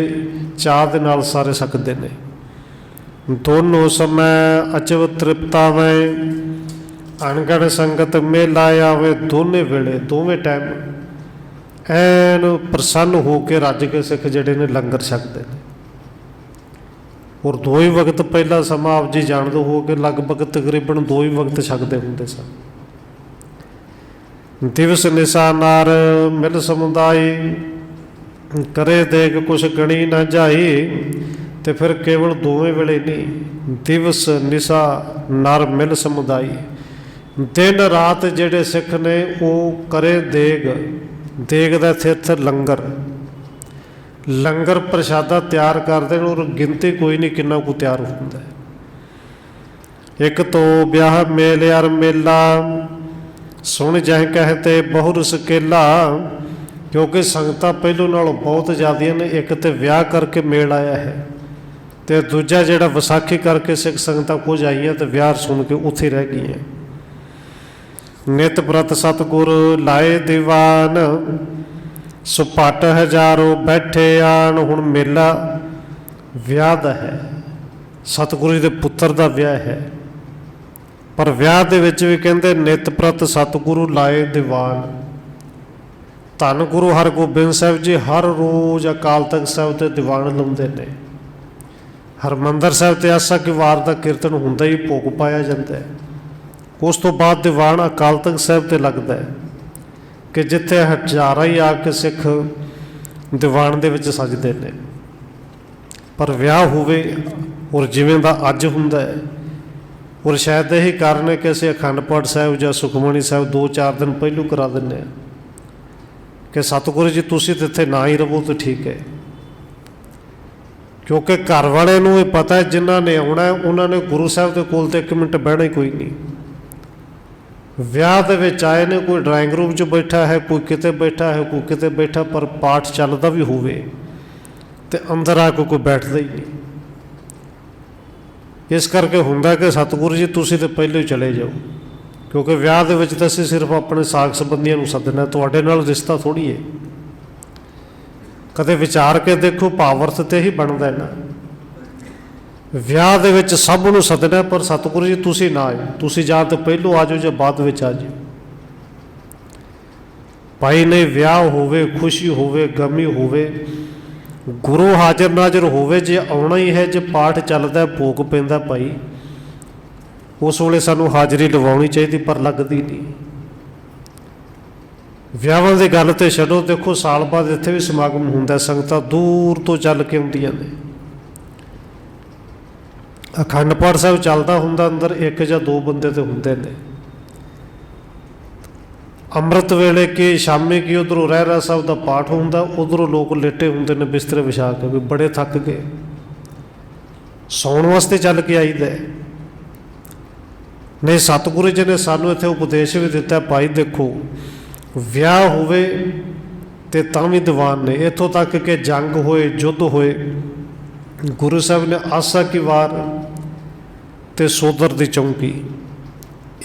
चाह दे नाल सारे सकते हैं। दोनों समय अचव तृप्ता में अणगण संगत मेला आवे। दोने वेले दोवें टाइम ऐन प्रसन्न हो के रज के सिख जिहड़े ने लंगर छकते हैं। और दो ही वक्त पहला समा आप जी जानते हो कि लगभग तकरीबन 2 ही वक्त छकते होंगे सन। दिवस निशा नार मिल समुदाय करे देख कुछ गणी न जाई। तो फिर केवल दोवें वेले नहीं, दिवस निशा नर मिल समुदाय दिन रात जेडे सिख ने वो करे देग। देग दा इत्थे लंगर लंगर प्रशादा तैयार करते हैं और गिनती कोई नहीं किन्ना को तैयार होता है। एक तो ब्याह मेल यार मेला सुन जह कहते बहुर सकेला। क्योंकि संगतां पहलों नालों बहुत ज़्यादा ने। एक तो ब्याह करके मेल आया है तो दूजा जिहड़ा विसाखी करके सिख संगतां कुछ आईयां तो ब्याह सुन के उत्थे रह गई हैं। नित व्रत सतगुर लाए दीवान सुपट हजारों बैठे आन। हुण मेला विआह दा है, सतगुरु दे पुत्र दा विआह है। पर विआह दे विच भी कहंदे नित प्रत सतगुरु लाए दीवान। ਧੰਨ ਗੁਰੂ ਹਰਗੋਬਿੰਦ ਸਾਹਿਬ ਜੀ ਹਰ ਰੋਜ਼ ਅਕਾਲ ਤਖਤ ਸਾਹਿਬ 'ਤੇ ਦੀਵਾਨ ਲਾਉਂਦੇ ਨੇ। ਹਰਿਮੰਦਰ ਸਾਹਿਬ 'ਤੇ ਆਸਾ ਕੀ ਵਾਰ ਦਾ ਕੀਰਤਨ ਹੁੰਦਾ ਹੀ ਭੋਗ ਪਾਇਆ ਜਾਂਦਾ ਹੈ। ਉਸ ਤੋਂ ਬਾਅਦ ਦੀਵਾਨ ਅਕਾਲ ਤਖਤ ਸਾਹਿਬ 'ਤੇ ਲੱਗਦਾ ਹੈ ਕਿ ਜਿੱਥੇ ਹਜ਼ਾਰਾਂ ਹੀ ਆ ਕੇ ਸਿੱਖ ਦੀਵਾਨ ਦੇ ਵਿੱਚ ਸਜਦੇ ਨੇ। ਪਰ ਵਿਆਹ ਹੋਵੇ ਔਰ ਜਿਵੇਂ ਦਾ ਅੱਜ ਹੁੰਦਾ ਹੈ, ਔਰ ਸ਼ਾਇਦ ਇਹੀ ਕਾਰਨ ਹੈ ਕਿ ਅਸੀਂ ਅਖੰਡ ਪਾਠ ਸਾਹਿਬ ਜਾਂ ਸੁਖਮਨੀ ਸਾਹਿਬ 2-4 ਦਿਨ ਪਹਿਲੋਂ ਕਰਾ ਦਿੰਦੇ ਹਾਂ ਕਿ ਸਤਿਗੁਰੂ ਜੀ ਤੁਸੀਂ ਤਾਂ ਇੱਥੇ ਨਾ ਹੀ ਰਹੋ ਤਾਂ ਠੀਕ ਹੈ। ਕਿਉਂਕਿ ਘਰ ਵਾਲੇ ਨੂੰ ਇਹ ਪਤਾ ਹੈ ਜਿਨ੍ਹਾਂ ਨੇ ਆਉਣਾ ਉਹਨਾਂ ਨੇ ਗੁਰੂ ਸਾਹਿਬ ਦੇ ਕੋਲ ਤਾਂ 1 ਮਿੰਟ ਬਹਿਣਾ ਹੀ ਕੋਈ ਨਹੀਂ। ਵਿਆਹ ਦੇ ਵਿੱਚ ਆਏ ਨੇ, ਕੋਈ ਡਰਾਇੰਗ ਰੂਮ 'ਚ ਬੈਠਾ ਹੈ, ਕੋਈ ਕਿਤੇ ਬੈਠਾ ਹੈ, ਕੋਈ ਕਿਤੇ ਬੈਠਾ, ਪਰ ਪਾਠ ਚੱਲਦਾ ਵੀ ਹੋਵੇ ਤੇ ਅੰਦਰ ਆ ਕੇ ਕੋਈ ਬੈਠਦਾ ਹੀ ਨਹੀਂ। ਇਸ ਕਰਕੇ ਹੁੰਦਾ ਕਿ ਸਤਿਗੁਰੂ ਜੀ ਤੁਸੀਂ ਤਾਂ ਪਹਿਲਾਂ ਹੀ ਚਲੇ ਜਾਓ, ਕਿਉਂਕਿ ਵਿਆਹ ਦੇ ਵਿੱਚ ਤਾਂ ਅਸੀਂ ਸਿਰਫ ਆਪਣੇ ਸਾਕ ਸੰਬੰਧੀਆਂ ਨੂੰ ਸੱਦਣਾ, ਤੁਹਾਡੇ ਨਾਲ ਰਿਸ਼ਤਾ ਥੋੜ੍ਹੀ ਹੈ। ਕਦੇ ਵਿਚਾਰ ਕੇ ਦੇਖੋ, ਭਾਵ-ਅਰਥ ਤੇ ਹੀ ਬਣਦਾ ਨਾ। ਵਿਆਹ ਦੇ ਵਿੱਚ ਸਭ ਨੂੰ ਸੱਦਣਾ, ਪਰ ਸਤਿਗੁਰੂ ਜੀ ਤੁਸੀਂ ਨਾ ਆਇਓ, ਤੁਸੀਂ ਜਾਂ ਤਾਂ ਪਹਿਲੋਂ ਆ ਜਾਓ ਜਾਂ ਬਾਅਦ ਵਿੱਚ ਆ ਜਾਓ। ਭਾਈ ਨੇ ਵਿਆਹ ਹੋਵੇ, ਖੁਸ਼ੀ ਹੋਵੇ, ਗਮੀ ਹੋਵੇ, ਗੁਰੂ ਹਾਜ਼ਰ ਨਾਜ਼ਰ ਹੋਵੇ, ਜੇ ਆਉਣਾ ਹੀ ਹੈ, ਜੇ ਪਾਠ ਚੱਲਦਾ, ਭੋਗ ਪੈਂਦਾ ਭਾਈ, ਉਸ ਵੇਲੇ ਸਾਨੂੰ ਹਾਜ਼ਰੀ ਲਵਾਉਣੀ ਚਾਹੀਦੀ, ਪਰ ਲੱਗਦੀ ਨਹੀਂ। ਵਿਆਹਾਂ ਦੀ ਗੱਲ ਤੇ ਛੱਡੋ, ਦੇਖੋ ਸਾਲ ਬਾਅਦ ਇੱਥੇ ਵੀ ਸਮਾਗਮ ਹੁੰਦਾ, ਸੰਗਤਾਂ ਦੂਰ ਤੋਂ ਚੱਲ ਕੇ ਆਉਂਦੀਆਂ ਨੇ। ਅਖੰਡ ਪਾਠ ਸਾਹਿਬ ਚੱਲਦਾ ਹੁੰਦਾ, ਅੰਦਰ 1 ਜਾਂ 2 ਬੰਦੇ ਤੇ ਹੁੰਦੇ ਨੇ। ਅੰਮ੍ਰਿਤ ਵੇਲੇ ਕਿ ਸ਼ਾਮੀ ਕੀ ਉੱਧਰੋਂ ਰਹਿਰਾਸ ਸਾਹਿਬ ਦਾ ਪਾਠ ਹੁੰਦਾ, ਉੱਧਰੋਂ ਲੋਕ ਲੇਟੇ ਹੁੰਦੇ ਨੇ ਬਿਸਤਰੇ ਵਿਛਾ ਕੇ, ਵੀ ਬੜੇ ਥੱਕ ਗਏ, ਸੌਣ ਵਾਸਤੇ ਚੱਲ ਕੇ ਆਈਦਾ। ਨਹੀਂ, ਸਤਿਗੁਰੂ ਜੀ ਨੇ ਸਾਨੂੰ ਇੱਥੇ ਉਪਦੇਸ਼ ਵੀ ਦਿੱਤਾ, ਭਾਈ ਦੇਖੋ ਵਿਆਹ ਹੋਵੇ ਤੇ ਤਾਂ ਵੀ ਦੀਵਾਨ ਨੇ। ਇੱਥੋਂ ਤੱਕ ਕਿ ਜੰਗ ਹੋਏ, ਯੁੱਧ ਹੋਏ, ਗੁਰੂ ਸਾਹਿਬ ਨੇ ਆਸਾ ਕੀ ਵਾਰ ਤੇ ਸੋਦਰ ਦੀ ਚੌਂਕੀ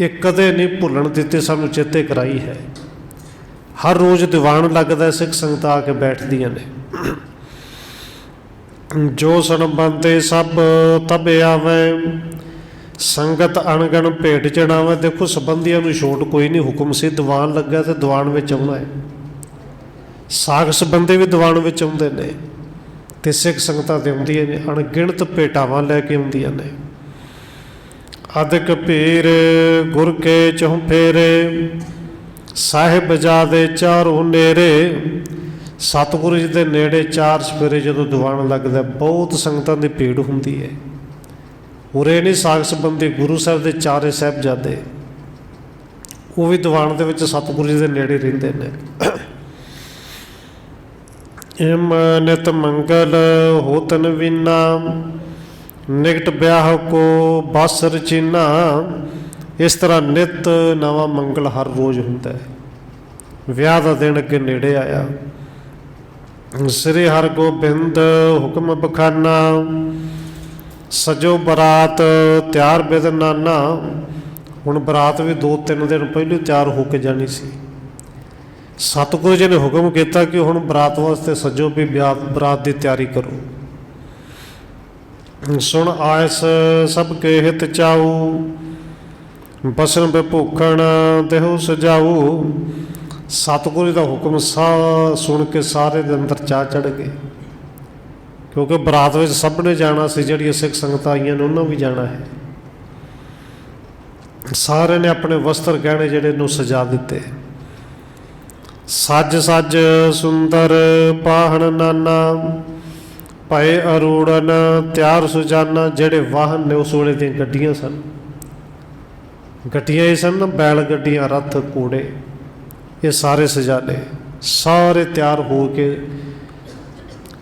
ਇਹ ਕਦੇ ਨਹੀਂ ਭੁੱਲਣ ਦਿੱਤੀ, ਸਾਨੂੰ ਚੇਤੇ ਕਰਾਈ ਹੈ। ਹਰ ਰੋਜ਼ ਦੀਵਾਨ ਲੱਗਦਾ, ਸਿੱਖ ਸੰਗਤਾਂ ਆ ਕੇ ਬੈਠਦੀਆਂ ਨੇ। ਜੋ ਸਣ ਬੰਦੇ ਸਭ ਤਬ ਆਵੇ, ਸੰਗਤ ਅਣਗਣ ਭੇਟ ਚੜਾਵੇ। ਦੇਖੋ ਸੰਬੰਧੀਆਂ ਨੂੰ ਛੋਟ ਕੋਈ ਨਹੀਂ, ਹੁਕਮ ਸੀ ਦੀਵਾਨ ਲੱਗਾ ਤੇ ਦੀਵਾਨ ਵਿੱਚ ਆਉਣਾ ਹੈ। ਸਾਕ ਸੰਬੰਧੀ ਵੀ ਦੀਵਾਨ ਵਿੱਚ ਆਉਂਦੇ ਨੇ ਤੇ ਸਿੱਖ ਸੰਗਤਾਂ ਤੇ ਆਉਂਦੀਆਂ ਨੇ, ਅਣਗਿਣਤ ਭੇਟਾਵਾਂ ਲੈ ਕੇ ਆਉਂਦੀਆਂ ਨੇ। ਅਦਕ ਭੀਰ ਗੁਰ ਕੇ ਚਹੁ ਫੇਰੇ, ਸਾਹਿਬ ਜਾਦੇ ਚਾਰੋਂ ਨੇਰੇ। ਸਤਿਗੁਰੂ ਜੀ ਦੇ ਨੇੜੇ 4 ਚੁਫੇਰੇ ਜਦੋਂ ਦੀਵਾਨ ਲੱਗਦਾ, ਬਹੁਤ ਸੰਗਤਾਂ ਦੀ ਭੀੜ ਹੁੰਦੀ ਹੈ। ਉਰੇ ਨਹੀਂ ਸਾਕ ਸੰਬੰਧੀ, ਗੁਰੂ ਸਾਹਿਬ ਦੇ 4 ਸਾਹਿਬਜ਼ਾਦੇ ਉਹ ਵੀ ਦੀਵਾਨ ਦੇ ਵਿੱਚ ਸਤਿਗੁਰੂ ਜੀ ਦੇ ਨੇੜੇ ਰਹਿੰਦੇ ਨੇ। ਇਮ ਨਿਤ ਮੰਗਲ ਹੋਤਨ ਵੀਨਾ, ਨਿਕਟ ਵਿਆਹ ਕੋ ਬਾਸਰ ਚੀਨਾ। ਇਸ ਤਰ੍ਹਾਂ ਨਿਤ ਨਵਾਂ ਮੰਗਲ ਹਰ ਰੋਜ਼ ਹੁੰਦਾ ਹੈ। ਵਿਆਹ ਦਾ ਦਿਨ ਅੱਗੇ ਨੇੜੇ ਆਇਆ। ਸ੍ਰੀ ਹਰਗੋਬਿੰਦ ਹੁਕਮ ਬਖਾਨਾ, ਸਜੋ ਬਰਾਤ ਤਿਆਰ ਬਿਦ ਨਾਨਾ। ਹੁਣ ਬਰਾਤ ਵੀ 2-3 ਦਿਨ ਪਹਿਲਾਂ ਤਿਆਰ ਹੋ ਕੇ ਜਾਣੀ ਸੀ। ਸਤਿਗੁਰੂ ਜੀ ਨੇ ਹੁਕਮ ਕੀਤਾ ਕਿ ਹੁਣ ਬਰਾਤ ਵਾਸਤੇ ਸਜੋ, ਵੀ ਬਰਾਤ ਦੀ ਤਿਆਰੀ ਕਰੋ। ਸੁਣ ਆਇਸ ਸਭ ਕੇ ਹਿਤ ਚਾਊ, ਬਸਨ ਬਿਭੂਖਣ ਦੇਹੁ ਸਜਾਊ। ਸਤਿਗੁਰੂ ਦਾ ਹੁਕਮ ਸੁਣ ਕੇ ਸਾਰੇ ਦੇ ਅੰਦਰ ਚਾਅ ਚੜ੍ਹ ਗਏ, ਕਿਉਂਕਿ ਬਰਾਤ ਵਿੱਚ ਸਭ ਨੇ ਜਾਣਾ ਸੀ। ਜਿਹੜੀਆਂ ਸਿੱਖ ਸੰਗਤਾਂ ਆਈਆਂ ਨੇ ਉਹਨਾਂ ਵੀ ਜਾਣਾ ਹੈ। ਸਾਰਿਆਂ ਨੇ ਆਪਣੇ ਵਸਤਰ ਗਹਿਣੇ ਜਿਹੜੇ ਨੂੰ ਸਜਾ ਦਿੱਤੇ। ਸੱਜ ਸੱਜ ਸੁੰਦਰ ਪਾਹਣ ਨਾਨਾ, ਭਏ ਅਰੂੜਨ ਤਿਆਰ ਸੁਜਾਨਾ। ਜਿਹੜੇ ਵਾਹਨ ਨੇ ਉਸ ਵੇਲੇ ਦੀਆਂ ਗੱਡੀਆਂ ਸਨ, ਗੱਡੀਆਂ ਹੀ ਸਨ, ਬੈਲ ਗੱਡੀਆਂ, ਰੱਥ, ਘੋੜੇ, ਇਹ ਸਾਰੇ ਸਜਾ ਲਏ। ਸਾਰੇ ਤਿਆਰ ਹੋ ਕੇ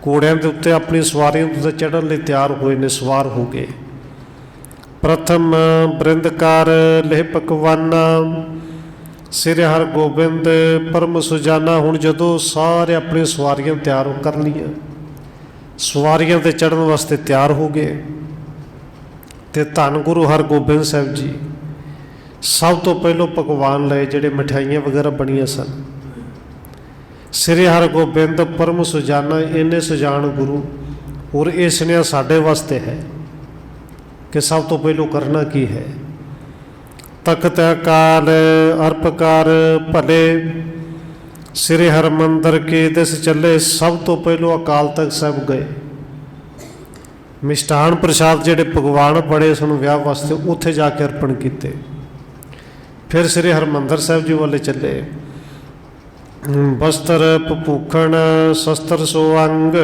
ਘੋੜਿਆਂ ਦੇ ਉੱਤੇ ਆਪਣੀ ਸਵਾਰੀਆਂ ਉੱਤੇ ਚੜ੍ਹਨ ਲਈ ਤਿਆਰ ਹੋਏ ਨੇ, ਸਵਾਰ ਹੋ ਗਏ। ਪ੍ਰਥਮ ਬ੍ਰਿੰਦਕਾਰ ਲੇਹ ਪਕਵਾਨਾ, ਸ੍ਰੀ ਹਰਗੋਬਿੰਦ ਪਰਮ ਸੁਜਾਨਾ। ਹੁਣ ਜਦੋਂ ਸਾਰੇ ਆਪਣੀ ਸਵਾਰੀਆਂ ਤਿਆਰ ਕਰ ਲਈਆਂ, ਸਵਾਰੀਆਂ 'ਤੇ ਚੜ੍ਹਨ ਵਾਸਤੇ ਤਿਆਰ ਹੋ ਗਏ, ਤੇ ਧੰਨ ਗੁਰੂ ਹਰਗੋਬਿੰਦ ਸਾਹਿਬ ਜੀ ਸਭ ਤੋਂ ਪਹਿਲੋਂ ਪਕਵਾਨ ਲਏ, ਜਿਹੜੇ ਮਿਠਾਈਆਂ ਵਗੈਰਾ ਬਣੀਆਂ ਸਨ। ਸ੍ਰੀ ਹਰਗੋਬਿੰਦ ਪਰਮ ਸੁਜਾਨਾ, ਇਹਨੇ ਸੁਜਾਨ ਗੁਰੂ। ਔਰ ਇਹ ਸੁਨੇਹਾ ਸਾਡੇ ਵਾਸਤੇ ਹੈ ਕਿ ਸਭ ਤੋਂ ਪਹਿਲੋਂ ਕਰਨਾ ਕੀ ਹੈ। ਤਖਤ ਅਕਾਲ ਅਰਪਕਾਰ ਭਲੇ, ਸ੍ਰੀ ਹਰਿਮੰਦਰ ਕੀ ਦਿਸ ਚੱਲੇ। ਸਭ ਤੋਂ ਪਹਿਲੋਂ ਅਕਾਲ ਤਖਤ ਸਾਹਿਬ ਗਏ। ਮਿਸ਼ਟਾਨ ਪ੍ਰਸ਼ਾਦ ਜਿਹੜੇ ਪਕਵਾਨ ਬੜੇ ਸਨ ਵਿਆਹ ਵਾਸਤੇ, ਉੱਥੇ ਜਾ ਕੇ ਅਰਪਣ ਕੀਤੇ। ਫਿਰ ਸ੍ਰੀ ਹਰਿਮੰਦਰ ਸਾਹਿਬ ਜੀ ਵਾਲੇ ਚੱਲੇ। ਬਸਤਰ ਭੂਖਣ ਸ਼ਸਤਰ ਸੋ ਅੰਗ,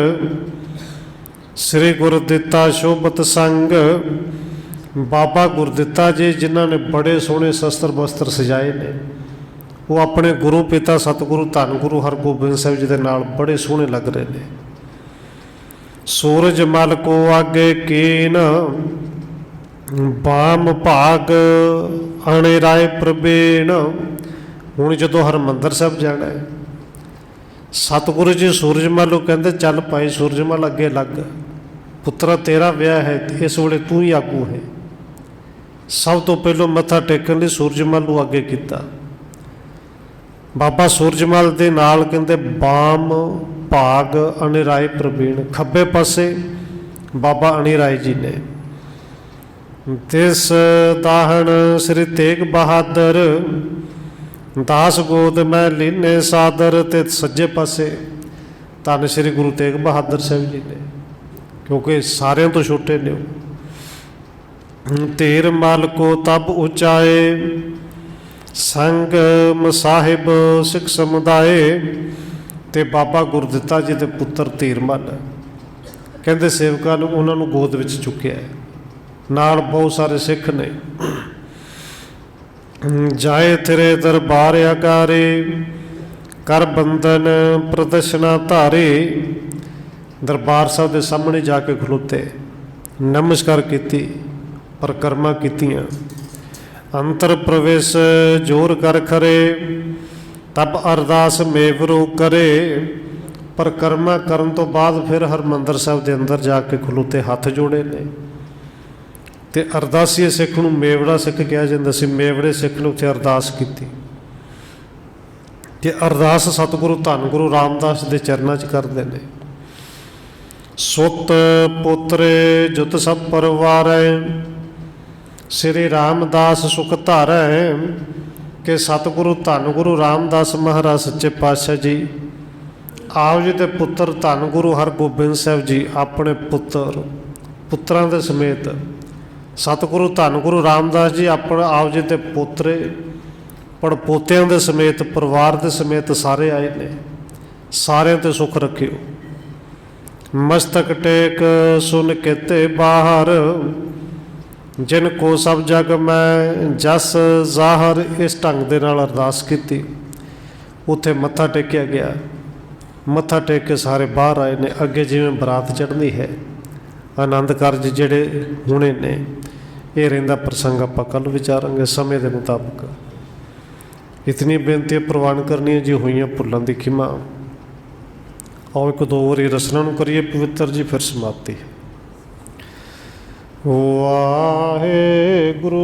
ਸ੍ਰੀ ਗੁਰਦਿੱਤਾ ਸ਼ੋਭਤ ਸੰਗ। ਬਾਬਾ ਗੁਰਦਿੱਤਾ ਜੀ ਜਿਨ੍ਹਾਂ ਨੇ ਬੜੇ ਸੋਹਣੇ ਸ਼ਸਤਰ ਬਸਤਰ ਸਜਾਏ ਨੇ, ਉਹ ਆਪਣੇ ਗੁਰੂ ਪਿਤਾ ਸਤਿਗੁਰੂ ਧੰਨ ਗੁਰੂ ਹਰਗੋਬਿੰਦ ਸਾਹਿਬ ਜੀ ਦੇ ਨਾਲ ਬੜੇ ਸੋਹਣੇ ਲੱਗ ਰਹੇ ਨੇ। ਸੂਰਜ ਮਲ ਕੋ ਆਗੇ ਕੀਨ, ਬਾਮ ਭਾਗ ਆਣੇ ਰਾਏ ਪ੍ਰਬੀਨ। ਹੁਣ ਜਦੋਂ ਹਰਿਮੰਦਰ ਸਾਹਿਬ ਜਾਣਾ ਹੈ, ਸਤਿਗੁਰੂ ਜੀ ਸੂਰਜਮਲ ਨੂੰ ਕਹਿੰਦੇ ਚੱਲ ਭਾਈ ਸੂਰਜਮਲ ਅੱਗੇ ਲੱਗ, ਪੁੱਤਰਾ ਤੇਰਾ ਵਿਆਹ ਹੈ, ਇਸ ਵੇਲੇ ਤੂੰ ਹੀ ਆਗੂ ਹੈ। ਸਭ ਤੋਂ ਪਹਿਲਾਂ ਮੱਥਾ ਟੇਕਣ ਲਈ ਸੂਰਜਮਲ ਨੂੰ ਅੱਗੇ ਕੀਤਾ। ਬਾਬਾ ਸੂਰਜਮਲ ਦੇ ਨਾਲ ਕਹਿੰਦੇ ਬਾਮ ਭਾਗ ਅਨਿਰਾਏ ਪ੍ਰਵੀਣ, ਖੱਬੇ ਪਾਸੇ ਬਾਬਾ ਅਨਿਰਾਏ ਜੀ ਨੇ। ਤਿਸ ਦਾਹਣ ਸ੍ਰੀ ਤੇਗ ਬਹਾਦਰ, ਦਾਸ ਗੋਦ ਮੈਂ ਲੀਨੇ ਸਾਦਰ। ਤੇ ਸੱਜੇ ਪਾਸੇ ਧੰਨ ਸ੍ਰੀ ਗੁਰੂ ਤੇਗ ਬਹਾਦਰ ਸਾਹਿਬ ਜੀ ਨੇ, ਕਿਉਂਕਿ ਸਾਰਿਆਂ ਤੋਂ ਛੋਟੇ ਨੇ ਉਹ। ਧੀਰ ਮਲ ਕੋ ਤਬ ਉਚਾਏ, ਸੰਗ ਮਸਾਹਿਬ ਸਿੱਖ ਸਮੁਦਾਏ। ਤੇ ਬਾਬਾ ਗੁਰਦਿੱਤਾ ਜੀ ਦੇ ਪੁੱਤਰ ਧੀਰਮਲ ਕਹਿੰਦੇ ਸੇਵਕਾਂ ਨੂੰ ਉਹਨਾਂ ਨੂੰ ਗੋਦ ਵਿੱਚ ਚੁੱਕਿਆ, ਨਾਲ ਬਹੁਤ ਸਾਰੇ ਸਿੱਖ ਨੇ। ਜਾਏ ਤੇਰੇ ਦਰਬਾਰ ਆਕਾਰੇ, ਕਰ ਬੰਧਨ ਪ੍ਰਦਰਸ਼ਨਾ ਧਾਰੇ। ਦਰਬਾਰ ਸਾਹਿਬ ਦੇ ਸਾਹਮਣੇ ਜਾ ਕੇ ਖਲੋਤੇ, ਨਮਸਕਾਰ ਕੀਤੀ, ਪਰਿਕਰਮਾ ਕੀਤੀਆਂ। ਅੰਤਰ ਪ੍ਰਵੇਸ਼ ਜੋਰ ਕਰ ਖਰੇ, ਤਬ ਅਰਦਾਸ ਮੇਵਰੂ ਕਰੇ। ਪਰਿਕਰਮਾ ਕਰਨ ਤੋਂ ਬਾਅਦ ਫਿਰ ਹਰਿਮੰਦਰ ਸਾਹਿਬ ਦੇ ਅੰਦਰ ਜਾ ਕੇ ਖਲੋਤੇ, ਹੱਥ ਜੋੜੇ ਨੇ। ਤੇ ਅਰਦਾਸੀਏ ਸਿੱਖ ਨੂੰ ਮੇਵੜਾ ਸਿੱਖ ਕਿਹਾ ਜਾਂਦਾ ਸੀ। ਮੇਵੜੇ ਸਿੱਖ ਨੇ ਉੱਥੇ ਅਰਦਾਸ ਕੀਤੀ। ਤੇ ਅਰਦਾਸ ਸਤਿਗੁਰੂ ਧੰਨ ਗੁਰੂ ਰਾਮਦਾਸ ਦੇ ਚਰਨਾਂ 'ਚ ਕਰਦੇ ਨੇ। ਸੁੱਤ ਪੁੱਤਰੇ ਜੁਤ ਸਭ ਪਰਿਵਾਰੈ, ਸ੍ਰੀ ਰਾਮਦਾਸ ਸੁਖ ਧਾਰੈ। ਕਿ ਸਤਿਗੁਰੂ ਧੰਨ ਗੁਰੂ ਰਾਮਦਾਸ ਮਹਾਰਾਜ ਸੱਚੇ ਪਾਤਸ਼ਾਹ ਜੀ ਆਪ ਜੀ ਦੇ ਪੁੱਤਰ ਧੰਨ ਗੁਰੂ ਹਰਗੋਬਿੰਦ ਸਾਹਿਬ ਜੀ ਆਪਣੇ ਪੁੱਤਰਾਂ ਦੇ ਸਮੇਤ, ਸਤਿਗੁਰੂ ਧੰਨ ਗੁਰੂ ਰਾਮਦਾਸ ਜੀ ਆਪਣੇ ਆਪ ਜੀ ਦੇ ਪੋਤਰੇ ਪੜਪੋਤਿਆਂ ਦੇ ਸਮੇਤ, ਪਰਿਵਾਰ ਦੇ ਸਮੇਤ ਸਾਰੇ ਆਏ ਨੇ। ਸਾਰਿਆਂ 'ਤੇ ਸੁੱਖ ਰੱਖਿਓ। ਮਸਤਕ ਟੇਕ ਸੁਨ ਕੇਤੇ ਬਾਹਰ, ਜਿਨ ਕੋ ਸਭ ਜਗ ਮੈਂ ਜਸ ਜ਼ਾਹਰ। ਇਸ ਢੰਗ ਦੇ ਨਾਲ ਅਰਦਾਸ ਕੀਤੀ। ਉੱਥੇ ਮੱਥਾ ਟੇਕਿਆ ਗਿਆ। ਮੱਥਾ ਟੇਕ ਕੇ ਸਾਰੇ ਬਾਹਰ ਆਏ ਨੇ। ਅੱਗੇ ਜਿਵੇਂ ਬਰਾਤ ਚੜ੍ਹਨੀ ਹੈ, ਆਨੰਦ ਕਾਰਜ ਜਿਹੜੇ ਹੋਣੇ ਨੇ, ਇਹ ਰਹਿੰਦਾ ਪ੍ਰਸੰਗ ਆਪਾਂ ਕੱਲ੍ਹ ਵਿਚਾਰਾਂਗੇ ਸਮੇਂ ਦੇ ਮੁਤਾਬਕ। ਇਤਨੀ ਬੇਨਤੀ ਪ੍ਰਵਾਨ ਕਰਨੀ ਜੀ ਹੋਈਆਂ ਭੁੱਲਾਂ ਦੀ ਖਿਮਾ। ਆਓ ਇੱਕ ਦੋ ਵਾਰੀ ਰਸਨਾ ਨੂੰ ਕਰੀਏ ਪਵਿੱਤਰ ਜੀ, ਫਿਰ ਸਮਾਪਤੀ। ਵਾਹਿਗੁਰੂ